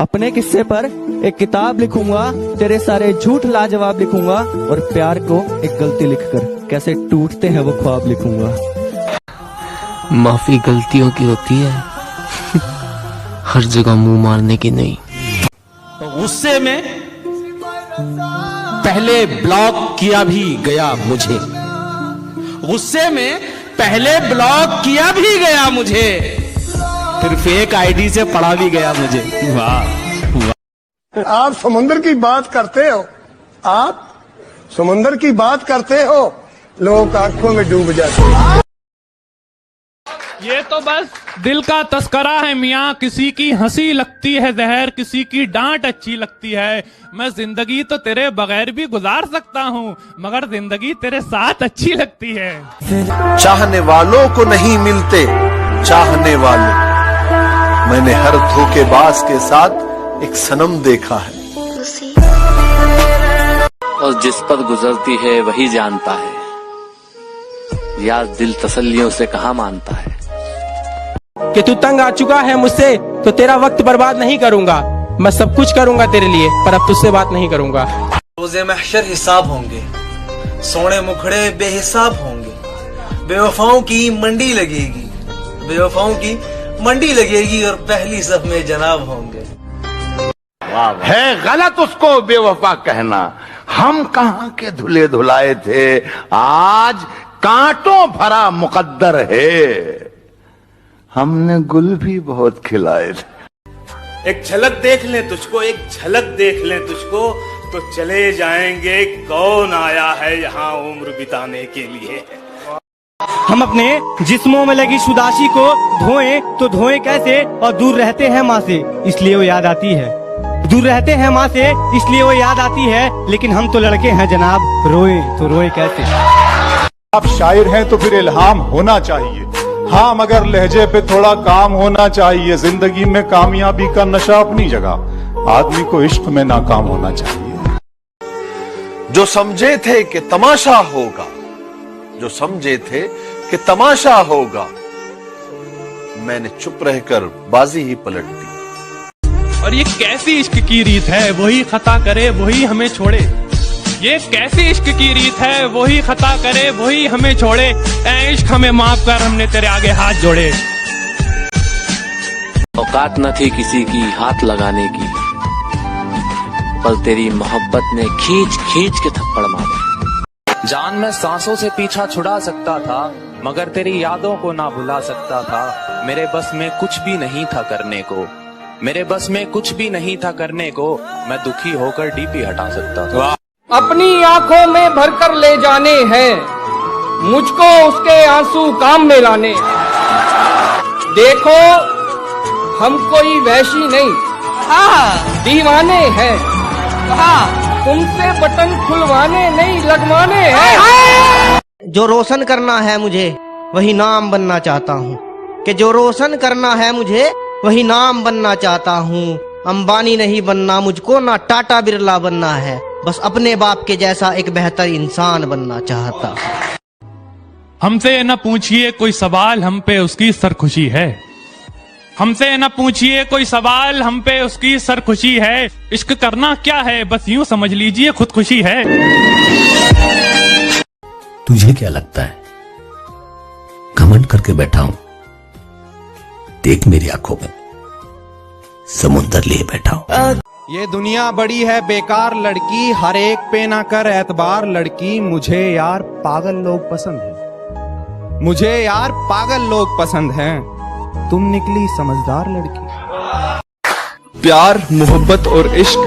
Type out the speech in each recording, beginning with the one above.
अपने किस्से पर एक किताब लिखूंगा, तेरे सारे झूठ लाजवाब लिखूंगा और प्यार को एक गलती लिखकर कैसे टूटते हैं वो ख्वाब लिखूंगा। माफी गलतियों की होती है, हर जगह मुंह मारने की नहीं। तो गुस्से में पहले ब्लॉक किया भी गया मुझे, गुस्से में पहले ब्लॉक किया भी गया मुझे, फिर फेक आईडी से पढ़ा भी गया मुझे। वाह वाह। आप समुद्र की बात करते हो, आप समुद्र की बात करते हो, लोग आंखों में डूब जाते हैं। ये तो बस दिल का तस्करा है मियाँ, किसी की हंसी लगती है जहर, किसी की डांट अच्छी लगती है। मैं जिंदगी तो तेरे बगैर भी गुजार सकता हूँ, मगर जिंदगी तेरे साथ अच्छी लगती है। चाहने वालों को नहीं मिलते चाहने वाले, मैंने हर धोखेबाज के साथ एक सनम देखा है। और जिस पर गुजरती है वही जानता है, यार दिल तसल्लियों से कहाँ मानता है। कि तू तंग आ चुका है मुझसे तो तेरा वक्त बर्बाद नहीं करूंगा, मैं सब कुछ करूंगा तेरे लिए, पर अब तुझसे बात नहीं करूंगा। रोज़े महशर हिसाब होंगे, सोने मुखड़े बेहिसाब होंगे, बेवफाओं की मंडी लगेगी, बेवफाओं की मंडी लगेगी और पहली सफ में जनाब होंगे। है गलत उसको बेवफा कहना, हम कहाँ के धुले धुलाए थे, आज कांटों भरा मुकद्दर है, हमने गुल भी बहुत खिलाए थे। एक झलक देख ले तुझको, एक झलक देख ले तुझको, तो चले जाएंगे कौन आया है यहाँ उम्र बिताने के लिए। हम अपने जिस्मों में लगी शुदाशी को धोएं तो धोएं कैसे, और दूर रहते हैं माँ से इसलिए वो याद आती है, दूर रहते हैं माँ से इसलिए वो याद आती है, लेकिन हम तो लड़के हैं जनाब, रोए तो रोए कैसे। आप शायर हैं तो फिर इल्हाम होना चाहिए, हाँ मगर लहजे पे थोड़ा काम होना चाहिए। जिंदगी में कामयाबी का नशा अपनी जगह, आदमी को इश्क में नाकाम होना चाहिए। जो समझे थे कि तमाशा होगा, जो समझे थे कि तमाशा होगा, मैंने चुप रहकर बाजी ही पलट दी। और ये कैसी इश्क की रीत है, वही खता करे वही हमें छोड़े। ये कैसी इश्क की रीत है, वही खता करे वही हमें छोड़े। ऐ इश्क हमें माफ कर, हमने तेरे आगे हाथ जोड़े। औकात न थी किसी की हाथ लगाने की, पर तेरी मोहब्बत ने खींच खींच के थप्पड़ मारे। जान में सांसों से पीछा छुड़ा सकता था, मगर तेरी यादों को ना भुला सकता था। मेरे बस में कुछ भी नहीं था करने को, मेरे बस में कुछ भी नहीं था करने को, मैं दुखी होकर डीपी हटा सकता था। अपनी आंखों में भरकर ले जाने हैं, मुझको उसके आंसू काम में लाने। देखो हम कोई वैशी नहीं, दीवाने हैं, तुमसे बटन खुलवाने नहीं लगवाने हैं। जो रोशन करना है मुझे वही नाम बनना चाहता हूँ, कि जो रोशन करना है मुझे वही नाम बनना चाहता हूँ। अंबानी नहीं बनना मुझको, ना टाटा बिरला बनना है, बस अपने बाप के जैसा एक बेहतर इंसान बनना चाहता हूँ। हमसे न पूछिए कोई सवाल, हम पे उसकी सरखुशी है। हमसे न पूछिए कोई सवाल, हम पे उसकी सरखुशी है। इश्क करना क्या है, बस यूं समझ लीजिए खुदकुशी है। तुझे क्या लगता है घमंड करके बैठा हूं, देख मेरी आंखों में समुंदर लिए बैठा हूं। ये दुनिया बड़ी है बेकार लड़की, हर एक पे ना कर एतबार लड़की। मुझे यार पागल लोग पसंद हैं, मुझे यार पागल लोग पसंद हैं, तुम निकली समझदार लड़की। प्यार मोहब्बत और इश्क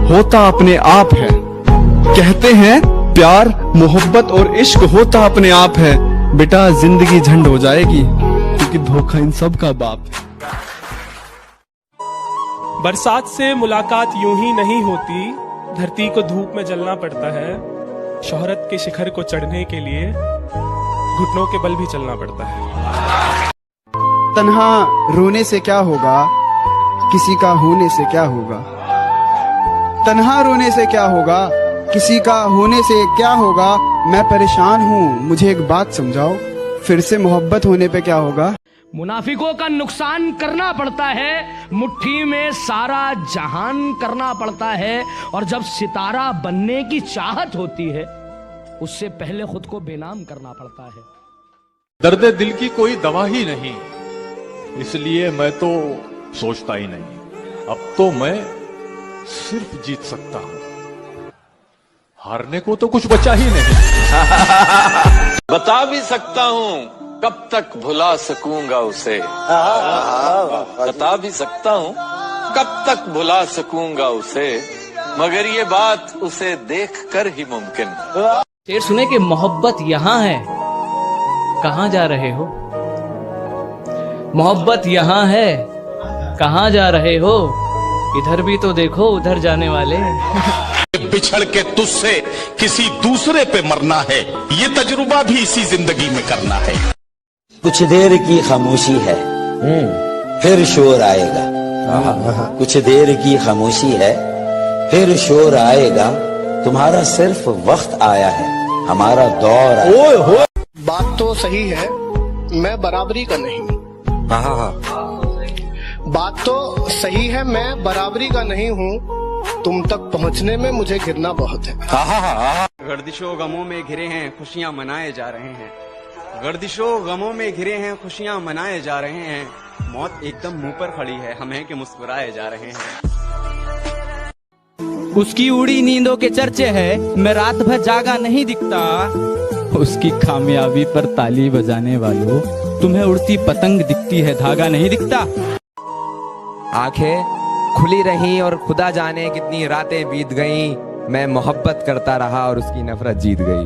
होता अपने आप है, कहते हैं प्यार मोहब्बत और इश्क होता अपने आप है। बेटा जिंदगी झंड हो जाएगी क्योंकि धोखा इन सब का बाप है। बरसात से मुलाकात यूं ही नहीं होती, धरती को धूप में जलना पड़ता है। शोहरत के शिखर को चढ़ने के लिए घुटनों के बल भी चलना पड़ता है। तन्हा रोने से क्या होगा, किसी का होने से क्या होगा। तन्हा रोने से क्या होगा, किसी का होने से क्या होगा। मैं परेशान हूँ, मुझे एक बात समझाओ, फिर से मोहब्बत होने पे क्या होगा। मुनाफिकों का नुकसान करना पड़ता है, मुट्ठी में सारा जहान करना पड़ता है, और जब सितारा बनने की चाहत होती है उससे पहले खुद को बेनाम करना पड़ता है। दर्द दिल की कोई दवा ही नहीं, इसलिए मैं तो सोचता ही नहीं। अब तो मैं सिर्फ जीत सकता हूं, हारने को तो कुछ बचा ही नहीं। बता भी सकता हूँ कब तक भुला सकूंगा उसे, बता भी सकता हूँ कब तक भुला सकूंगा उसे, मगर ये बात उसे देखकर ही मुमकिन है। शेर सुने कि मोहब्बत यहाँ है, कहाँ जा रहे हो? मोहब्बत यहाँ है, कहाँ जा रहे हो? इधर भी तो देखो, उधर जाने वाले। बिछड़ के तुझसे किसी दूसरे पे मरना है, ये तजुर्बा भी इसी जिंदगी में करना है। कुछ देर की खामोशी है, फिर शोर आएगा। कुछ देर की खामोशी है, फिर शोर आएगा। तुम्हारा सिर्फ वक्त आया है, हमारा दौर आया। बात तो सही है, मैं बराबरी का नहीं। बात तो सही है, मैं बराबरी का नहीं हूँ। तुम तक पहुँचने में मुझे गिरना बहुत है। गर्दिशों गमों में घिरे हैं, खुशियाँ मनाए जा रहे हैं। गर्दिशों गमों में घिरे हैं, खुशियाँ मनाए जा रहे हैं। मौत एकदम मुंह पर खड़ी है, हम हैं कि मुस्कुराए जा रहे हैं। उसकी उड़ी नींदों के चर्चे है, मैं रात भर जागा नहीं दिखता। उसकी कामयाबी पर ताली बजाने वालों, तुम्हें उड़ती पतंग दिखती है, धागा नहीं दिखता। आंखें खुली रहीं और खुदा जाने कितनी रातें बीत गईं, मैं मोहब्बत करता रहा और उसकी नफरत जीत गई।